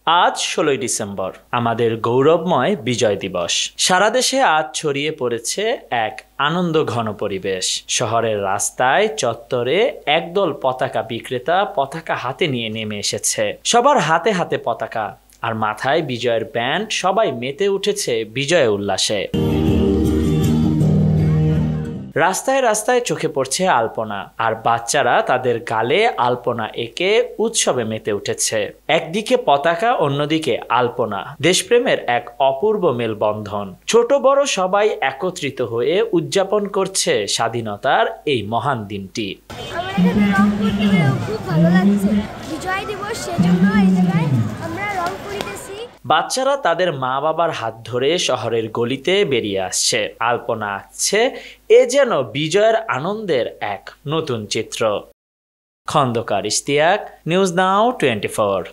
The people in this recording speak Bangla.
আজ ১৬ই ডিসেম্বর আমাদের গৌরবময় বিজয় দিবস। সারা দেশে আজ ছড়িয়ে পড়েছে এক আনন্দ ঘন পরিবেশ। শহরের রাস্তায় চত্বরে একদল পতাকা বিক্রেতা পতাকা হাতে নিয়ে নেমে এসেছে। সবার হাতে হাতে পতাকা আর মাথায় বিজয়ের ব্যান্ড। সবাই মেতে উঠেছে বিজয় উল্লাসে। রাস্তায় রাস্তায় চোখে পড়ছে আলপনা, আর বাচ্চারা তাদের গালে আলপনা এঁকে উৎসবে মেতে উঠেছে। একদিকে পতাকা, অন্যদিকে আলপনা, দেশপ্রেমের এক অপূর্ব মেলবন্ধন। ছোট বড় সবাই একত্রিত হয়ে উদযাপন করছে স্বাধীনতার এই মহান দিনটি। আমার এখানে রং করতে খুব ভালো লাগছে। বিজয় দিবস, সেজন্য এই জায়গায় আমরা রং করিতেছি। বাচ্চারা তাদের মা বাবার হাত ধরে শহরের গলিতে বেরিয়ে আসছে, আলপনা আঁকছে। এ যেন বিজয়ের আনন্দের এক নতুন চিত্র। Khandakar Ishtiaq, news now 24।